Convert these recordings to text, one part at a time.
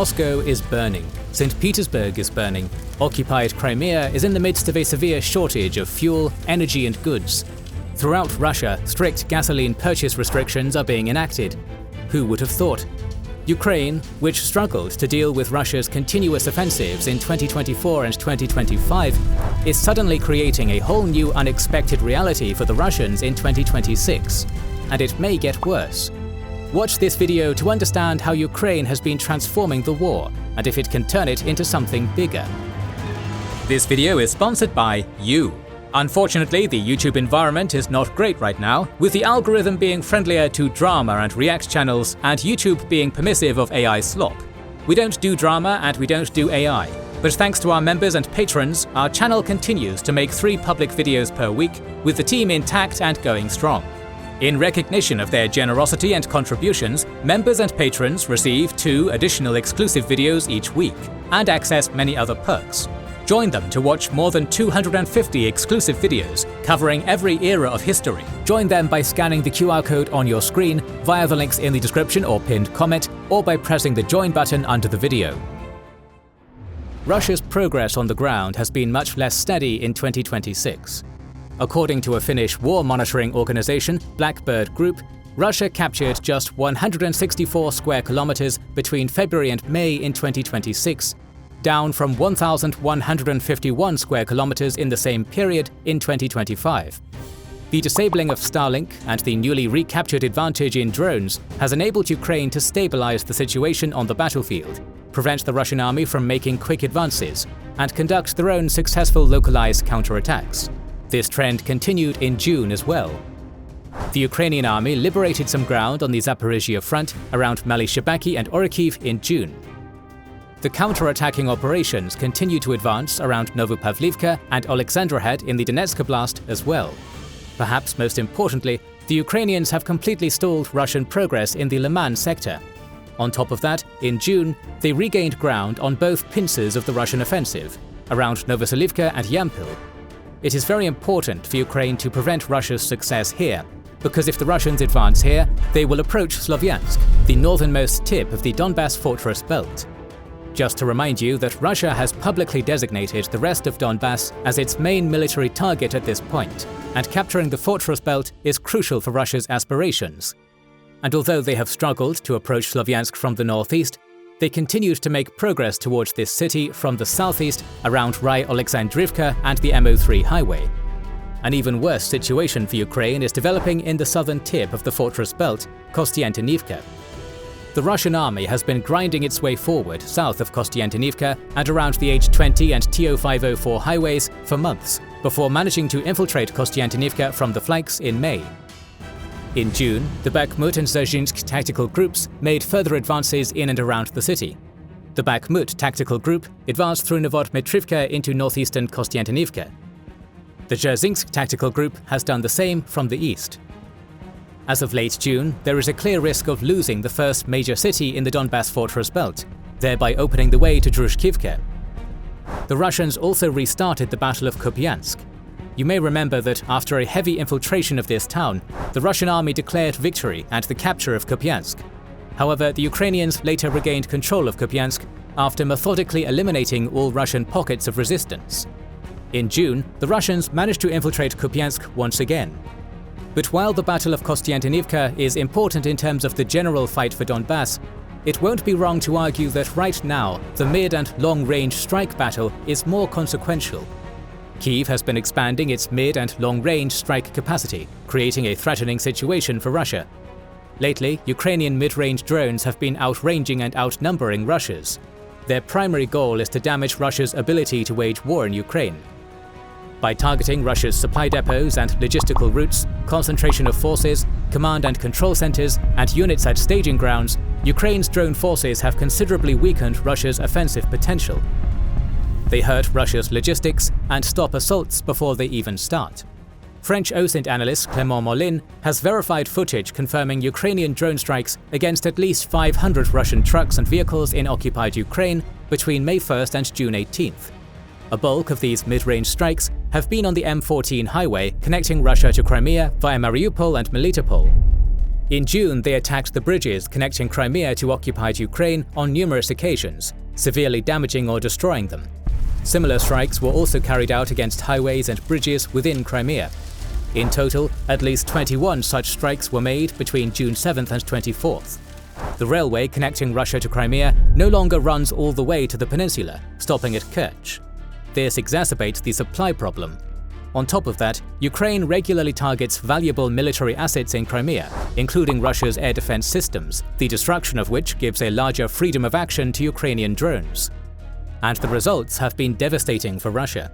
Moscow is burning, St. Petersburg is burning, occupied Crimea is in the midst of a severe shortage of fuel, energy and goods. Throughout Russia, strict gasoline purchase restrictions are being enacted. Who would have thought? Ukraine, which struggled to deal with Russia's continuous offensives in 2024 and 2025, is suddenly creating a whole new unexpected reality for the Russians in 2026. And it may get worse. Watch this video to understand how Ukraine has been transforming the war, and if it can turn it into something bigger. This video is sponsored by you. Unfortunately, the YouTube environment is not great right now, with the algorithm being friendlier to drama and react channels, and YouTube being permissive of AI slop. We don't do drama and we don't do AI, but thanks to our members and patrons, our channel continues to make 3 public videos per week, with the team intact and going strong. In recognition of their generosity and contributions, members and patrons receive 2 additional exclusive videos each week, and access many other perks. Join them to watch more than 250 exclusive videos covering every era of history. Join them by scanning the QR code on your screen, via the links in the description or pinned comment, or by pressing the join button under the video. Russia's progress on the ground has been much less steady in 2026. According to a Finnish war monitoring organization, Blackbird Group, Russia captured just 164 square kilometers between February and May in 2026, down from 1,151 square kilometers in the same period in 2025. The disabling of Starlink and the newly recaptured advantage in drones has enabled Ukraine to stabilize the situation on the battlefield, prevent the Russian army from making quick advances, and conduct their own successful localized counterattacks. This trend continued in June as well. The Ukrainian army liberated some ground on the Zaporizhia front around Malyshabaki and Orikhiv in June. The counter-attacking operations continue to advance around Novopavlivka and Oleksandrhad in the Donetsk Oblast as well. Perhaps most importantly, the Ukrainians have completely stalled Russian progress in the Lyman sector. On top of that, in June, they regained ground on both pincers of the Russian offensive, around Novoselivka and Yampil. It is very important for Ukraine to prevent Russia's success here, because if the Russians advance here, they will approach Sloviansk, the northernmost tip of the Donbas Fortress Belt. Just to remind you that Russia has publicly designated the rest of Donbass as its main military target at this point, and capturing the Fortress Belt is crucial for Russia's aspirations. And although they have struggled to approach Sloviansk from the northeast, they continued to make progress towards this city from the southeast around Rai-Oleksandrivka and the MO3 highway. An even worse situation for Ukraine is developing in the southern tip of the Fortress Belt, Kostiantynivka. The Russian army has been grinding its way forward south of Kostiantynivka and around the H20 and TO504 highways for months, before managing to infiltrate Kostiantynivka from the flanks in May. In June, the Bakhmut and Dzержinsk tactical groups made further advances in and around the city. The Bakhmut tactical group advanced through Novodmitrivka into northeastern Kostiantynivka. The Dzержinsk tactical group has done the same from the east. As of late June, there is a clear risk of losing the first major city in the Donbas Fortress Belt, thereby opening the way to Druzhkivka. The Russians also restarted the Battle of Kupiansk. You may remember that after a heavy infiltration of this town, the Russian army declared victory and the capture of Kupiansk. However, the Ukrainians later regained control of Kupiansk after methodically eliminating all Russian pockets of resistance. In June, the Russians managed to infiltrate Kupiansk once again. But while the Battle of Kostiantynivka is important in terms of the general fight for Donbass, it won't be wrong to argue that right now, the mid- and long-range strike battle is more consequential. Kyiv has been expanding its mid- and long-range strike capacity, creating a threatening situation for Russia. Lately, Ukrainian mid-range drones have been outranging and outnumbering Russia's. Their primary goal is to damage Russia's ability to wage war in Ukraine. By targeting Russia's supply depots and logistical routes, concentration of forces, command and control centers, and units at staging grounds, Ukraine's drone forces have considerably weakened Russia's offensive potential. They hurt Russia's logistics and stop assaults before they even start. French OSINT analyst Clément Molin has verified footage confirming Ukrainian drone strikes against at least 500 Russian trucks and vehicles in occupied Ukraine between May 1st and June 18th. A bulk of these mid-range strikes have been on the M14 highway connecting Russia to Crimea via Mariupol and Melitopol. In June, they attacked the bridges connecting Crimea to occupied Ukraine on numerous occasions, severely damaging or destroying them. Similar strikes were also carried out against highways and bridges within Crimea. In total, at least 21 such strikes were made between June 7th and 24th. The railway connecting Russia to Crimea no longer runs all the way to the peninsula, stopping at Kerch. This exacerbates the supply problem. On top of that, Ukraine regularly targets valuable military assets in Crimea, including Russia's air defense systems, the destruction of which gives a larger freedom of action to Ukrainian drones. And the results have been devastating for Russia.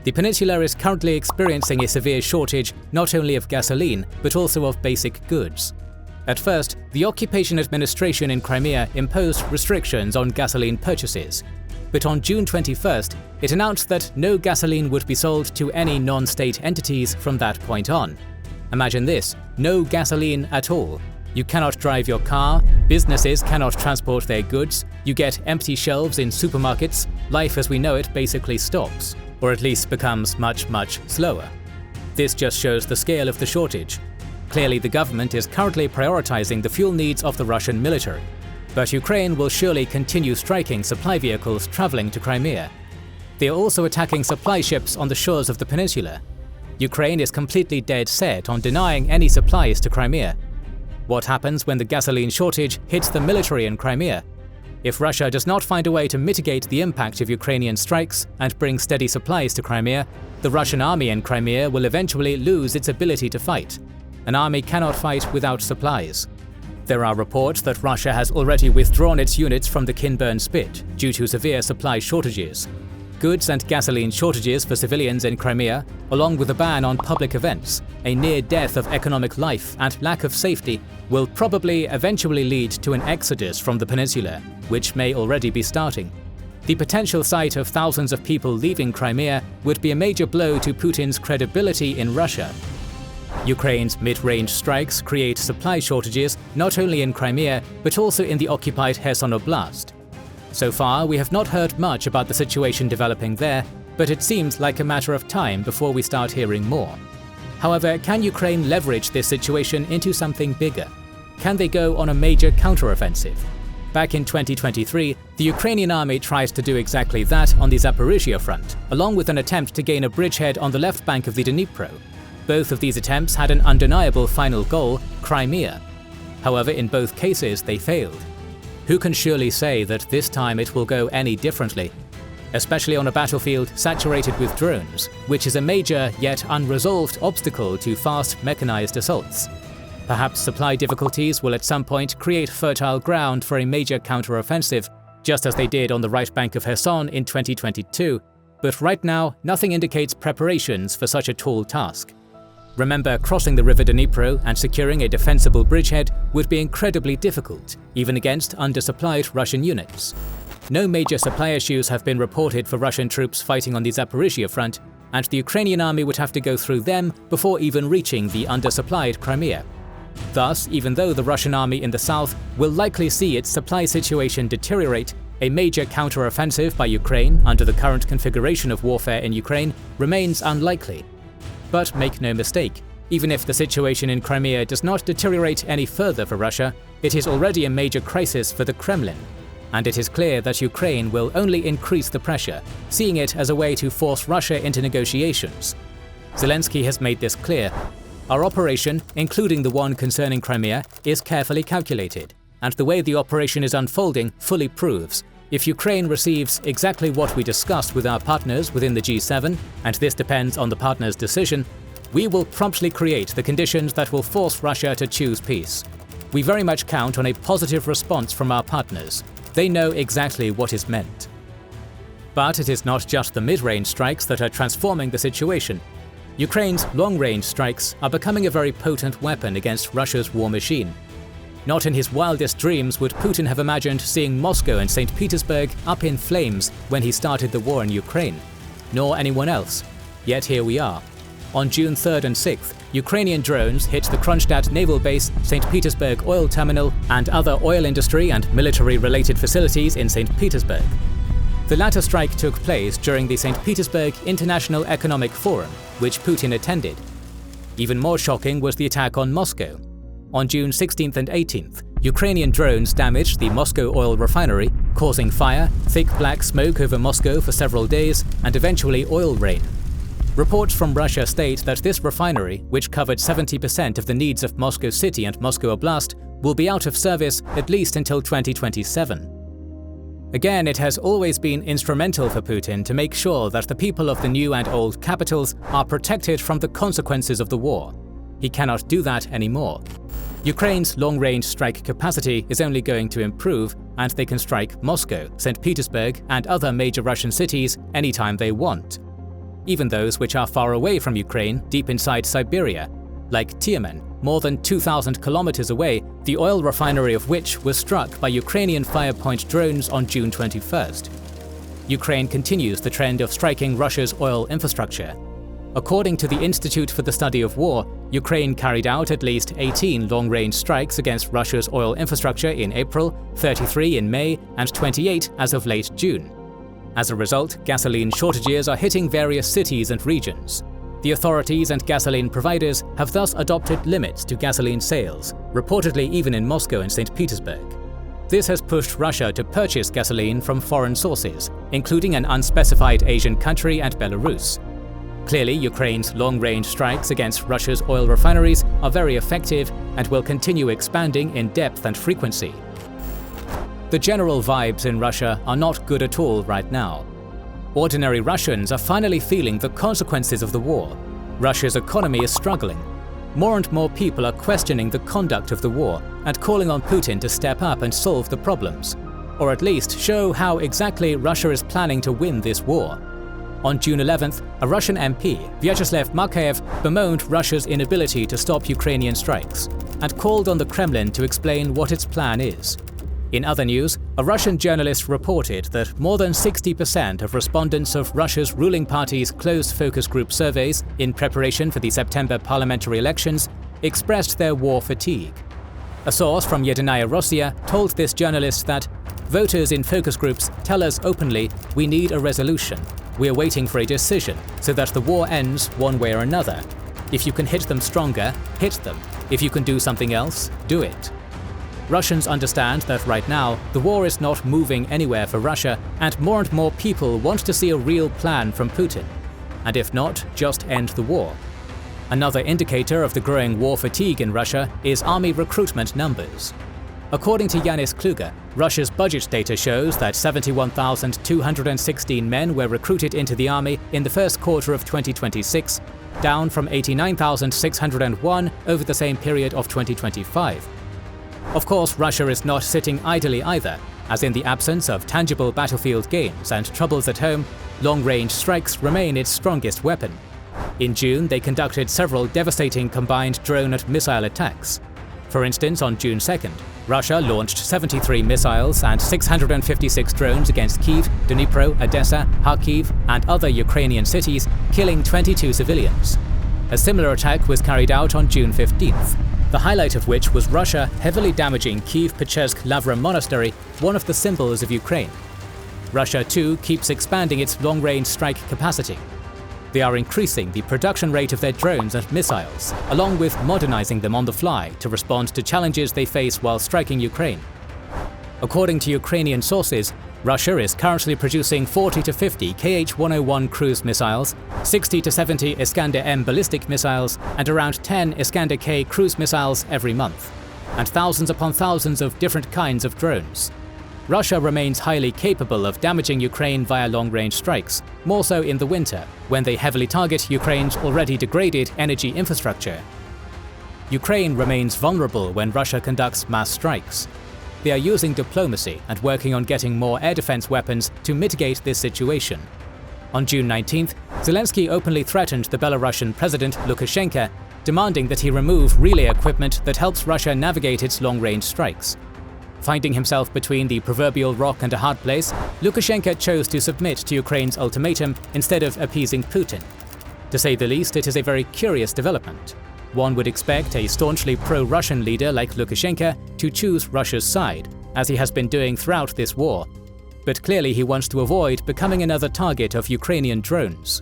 The peninsula is currently experiencing a severe shortage not only of gasoline, but also of basic goods. At first, the occupation administration in Crimea imposed restrictions on gasoline purchases. But on June 21st, it announced that no gasoline would be sold to any non-state entities from that point on. Imagine this, no gasoline at all. You cannot drive your car, businesses cannot transport their goods, you get empty shelves in supermarkets, life as we know it basically stops, or at least becomes much slower. This just shows the scale of the shortage. Clearly, the government is currently prioritizing the fuel needs of the Russian military. But Ukraine will surely continue striking supply vehicles traveling to Crimea. They are also attacking supply ships on the shores of the peninsula. Ukraine is completely dead set on denying any supplies to Crimea. What happens when the gasoline shortage hits the military in Crimea? If Russia does not find a way to mitigate the impact of Ukrainian strikes and bring steady supplies to Crimea, the Russian army in Crimea will eventually lose its ability to fight. An army cannot fight without supplies. There are reports that Russia has already withdrawn its units from the Kinburn Spit due to severe supply shortages. Goods and gasoline shortages for civilians in Crimea, along with a ban on public events, a near death of economic life and lack of safety, will probably eventually lead to an exodus from the peninsula, which may already be starting. The potential sight of thousands of people leaving Crimea would be a major blow to Putin's credibility in Russia. Ukraine's mid-range strikes create supply shortages not only in Crimea, but also in the occupied Kherson Oblast. So far, we have not heard much about the situation developing there, but it seems like a matter of time before we start hearing more. However, can Ukraine leverage this situation into something bigger? Can they go on a major counteroffensive? Back in 2023, the Ukrainian army tried to do exactly that on the Zaporizhia front, along with an attempt to gain a bridgehead on the left bank of the Dnipro. Both of these attempts had an undeniable final goal, Crimea. However, in both cases, they failed. Who can surely say that this time it will go any differently? Especially on a battlefield saturated with drones, which is a major yet unresolved obstacle to fast mechanized assaults. Perhaps supply difficulties will at some point create fertile ground for a major counteroffensive, just as they did on the right bank of Kherson in 2022, but right now nothing indicates preparations for such a tall task. Remember, crossing the river Dnipro and securing a defensible bridgehead would be incredibly difficult, even against undersupplied Russian units. No major supply issues have been reported for Russian troops fighting on the Zaporizhia front, and the Ukrainian army would have to go through them before even reaching the undersupplied Crimea. Thus, even though the Russian army in the south will likely see its supply situation deteriorate, a major counteroffensive by Ukraine under the current configuration of warfare in Ukraine remains unlikely. But make no mistake, even if the situation in Crimea does not deteriorate any further for Russia, it is already a major crisis for the Kremlin. And it is clear that Ukraine will only increase the pressure, seeing it as a way to force Russia into negotiations. Zelensky has made this clear. Our operation, including the one concerning Crimea, is carefully calculated, and the way the operation is unfolding fully proves if Ukraine receives exactly what we discussed with our partners within the G7, and this depends on the partners' decision, we will promptly create the conditions that will force Russia to choose peace. We very much count on a positive response from our partners. They know exactly what is meant. But it is not just the mid-range strikes that are transforming the situation. Ukraine's long-range strikes are becoming a very potent weapon against Russia's war machine. Not in his wildest dreams would Putin have imagined seeing Moscow and St. Petersburg up in flames when he started the war in Ukraine. Nor anyone else. Yet here we are. On June 3rd and 6th, Ukrainian drones hit the Kronstadt naval base, St. Petersburg oil terminal, and other oil industry and military-related facilities in St. Petersburg. The latter strike took place during the St. Petersburg International Economic Forum, which Putin attended. Even more shocking was the attack on Moscow. On June 16th and 18th, Ukrainian drones damaged the Moscow oil refinery, causing fire, thick black smoke over Moscow for several days, and eventually oil rain. Reports from Russia state that this refinery, which covered 70% of the needs of Moscow City and Moscow Oblast, will be out of service at least until 2027. Again, it has always been instrumental for Putin to make sure that the people of the new and old capitals are protected from the consequences of the war. He cannot do that anymore. Ukraine's long-range strike capacity is only going to improve, and they can strike Moscow, St. Petersburg, and other major Russian cities anytime they want. Even those which are far away from Ukraine, deep inside Siberia, like Lyman, more than 2,000 kilometers away, the oil refinery of which was struck by Ukrainian Firepoint drones on June 21st. Ukraine continues the trend of striking Russia's oil infrastructure. According to the Institute for the Study of War, Ukraine carried out at least 18 long-range strikes against Russia's oil infrastructure in April, 33 in May, and 28 as of late June. As a result, gasoline shortages are hitting various cities and regions. The authorities and gasoline providers have thus adopted limits to gasoline sales, reportedly even in Moscow and St. Petersburg. This has pushed Russia to purchase gasoline from foreign sources, including an unspecified Asian country and Belarus. Clearly, Ukraine's long-range strikes against Russia's oil refineries are very effective and will continue expanding in depth and frequency. The general vibes in Russia are not good at all right now. Ordinary Russians are finally feeling the consequences of the war. Russia's economy is struggling. More and more people are questioning the conduct of the war and calling on Putin to step up and solve the problems, or at least show how exactly Russia is planning to win this war. On June 11th, a Russian MP, Vyacheslav Makayev, bemoaned Russia's inability to stop Ukrainian strikes and called on the Kremlin to explain what its plan is. In other news, a Russian journalist reported that more than 60% of respondents of Russia's ruling party's closed focus group surveys in preparation for the September parliamentary elections expressed their war fatigue. A source from Yedinaya Rossiya told this journalist that voters in focus groups tell us openly we need a resolution. We're waiting for a decision so that the war ends one way or another. If you can hit them stronger, hit them. If you can do something else, do it. Russians understand that right now, the war is not moving anywhere for Russia, and more people want to see a real plan from Putin. And if not, just end the war. Another indicator of the growing war fatigue in Russia is army recruitment numbers. According to Yanis Kluger, Russia's budget data shows that 71,216 men were recruited into the army in the first quarter of 2026, down from 89,601 over the same period of 2025. Of course, Russia is not sitting idly either, as in the absence of tangible battlefield gains and troubles at home, long-range strikes remain its strongest weapon. In June, they conducted several devastating combined drone and missile attacks. For instance, on June 2nd, Russia launched 73 missiles and 656 drones against Kyiv, Dnipro, Odessa, Kharkiv, and other Ukrainian cities, killing 22 civilians. A similar attack was carried out on June 15th, the highlight of which was Russia heavily damaging Kyiv-Pechersk-Lavra Monastery, one of the symbols of Ukraine. Russia, too, keeps expanding its long-range strike capacity. They are increasing the production rate of their drones and missiles, along with modernizing them on the fly to respond to challenges they face while striking Ukraine. According to Ukrainian sources, Russia is currently producing 40 to 50 Kh-101 cruise missiles, 60 to 70 Iskander-M ballistic missiles, and around 10 Iskander-K cruise missiles every month, and thousands upon thousands of different kinds of drones. Russia remains highly capable of damaging Ukraine via long-range strikes, more so in the winter, when they heavily target Ukraine's already degraded energy infrastructure. Ukraine remains vulnerable when Russia conducts mass strikes. They are using diplomacy and working on getting more air defense weapons to mitigate this situation. On June 19th, Zelensky openly threatened the Belarusian president Lukashenko, demanding that he remove relay equipment that helps Russia navigate its long-range strikes. Finding himself between the proverbial rock and a hard place, Lukashenko chose to submit to Ukraine's ultimatum instead of appeasing Putin. To say the least, it is a very curious development. One would expect a staunchly pro-Russian leader like Lukashenko to choose Russia's side, as he has been doing throughout this war. But clearly he wants to avoid becoming another target of Ukrainian drones.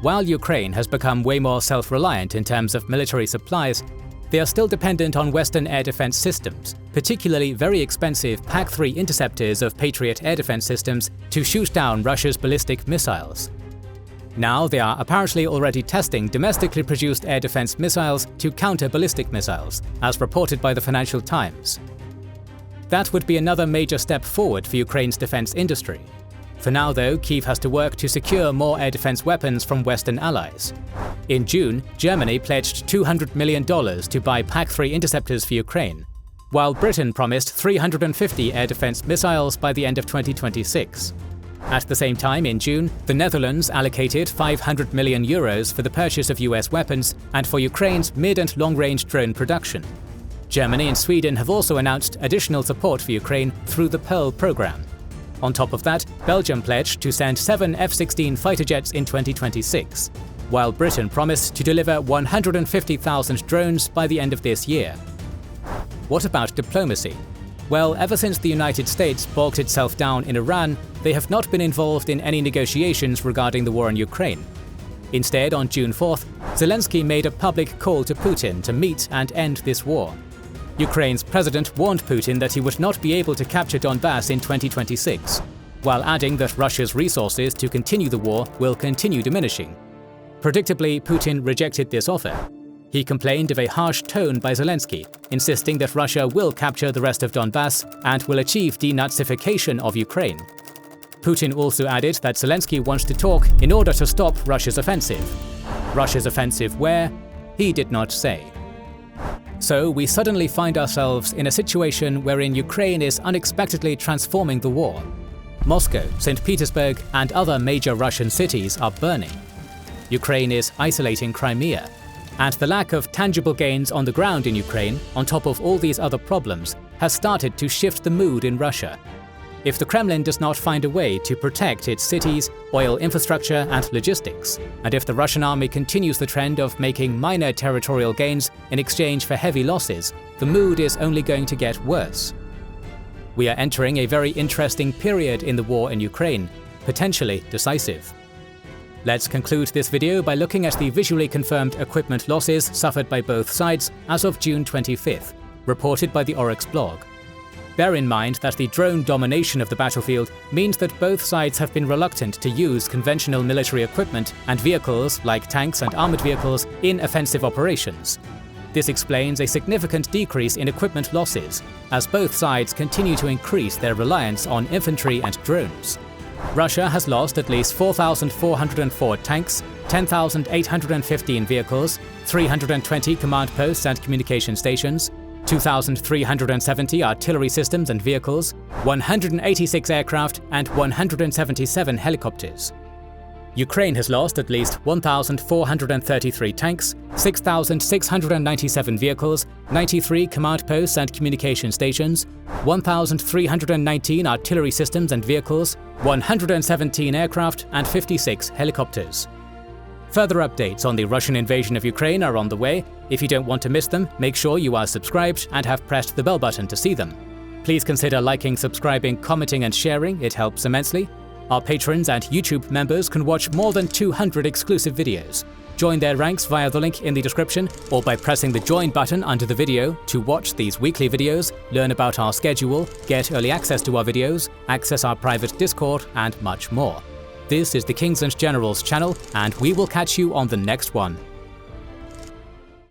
While Ukraine has become way more self-reliant in terms of military supplies, they are still dependent on Western air defense systems, particularly very expensive PAC-3 interceptors of Patriot air defense systems to shoot down Russia's ballistic missiles. Now they are apparently already testing domestically produced air defense missiles to counter ballistic missiles, as reported by the Financial Times. That would be another major step forward for Ukraine's defense industry. For now though, Kyiv has to work to secure more air defense weapons from Western allies. In June, Germany pledged $200 million to buy PAC-3 interceptors for Ukraine, while Britain promised 350 air defense missiles by the end of 2026. At the same time, in June, the Netherlands allocated €500 million for the purchase of US weapons and for Ukraine's mid- and long-range drone production. Germany and Sweden have also announced additional support for Ukraine through the Pearl program. On top of that, Belgium pledged to send 7 F-16 fighter jets in 2026, while Britain promised to deliver 150,000 drones by the end of this year. What about diplomacy? Well, ever since the United States bogged itself down in Iran, they have not been involved in any negotiations regarding the war in Ukraine. Instead, on June 4th, Zelensky made a public call to Putin to meet and end this war. Ukraine's president warned Putin that he would not be able to capture Donbas in 2026, while adding that Russia's resources to continue the war will continue diminishing. Predictably, Putin rejected this offer. He complained of a harsh tone by Zelensky, insisting that Russia will capture the rest of Donbas and will achieve denazification of Ukraine. Putin also added that Zelensky wants to talk in order to stop Russia's offensive. Russia's offensive where? He did not say. So we suddenly find ourselves in a situation wherein Ukraine is unexpectedly transforming the war. Moscow, St. Petersburg, and other major Russian cities are burning. Ukraine is isolating Crimea. And the lack of tangible gains on the ground in Ukraine, on top of all these other problems, has started to shift the mood in Russia. If the Kremlin does not find a way to protect its cities, oil infrastructure, and logistics, and if the Russian army continues the trend of making minor territorial gains in exchange for heavy losses, the mood is only going to get worse. We are entering a very interesting period in the war in Ukraine, potentially decisive. Let's conclude this video by looking at the visually confirmed equipment losses suffered by both sides as of June 25th, reported by the Oryx blog. Bear in mind that the drone domination of the battlefield means that both sides have been reluctant to use conventional military equipment and vehicles like tanks and armored vehicles in offensive operations. This explains a significant decrease in equipment losses, as both sides continue to increase their reliance on infantry and drones. Russia has lost at least 4,404 tanks, 10,815 vehicles, 320 command posts and communication stations, 2,370 artillery systems and vehicles, 186 aircraft, and 177 helicopters. Ukraine has lost at least 1,433 tanks, 6,697 vehicles, 93 command posts and communication stations, 1,319 artillery systems and vehicles, 117 aircraft, and 56 helicopters. Further updates on the Russian invasion of Ukraine are on the way. If you don't want to miss them, make sure you are subscribed and have pressed the bell button to see them. Please consider liking, subscribing, commenting, and sharing, it helps immensely. Our patrons and YouTube members can watch more than 200 exclusive videos. Join their ranks via the link in the description or by pressing the join button under the video to watch these weekly videos, learn about our schedule, get early access to our videos, access our private Discord, and much more. This is the Kings and Generals channel, and we will catch you on the next one.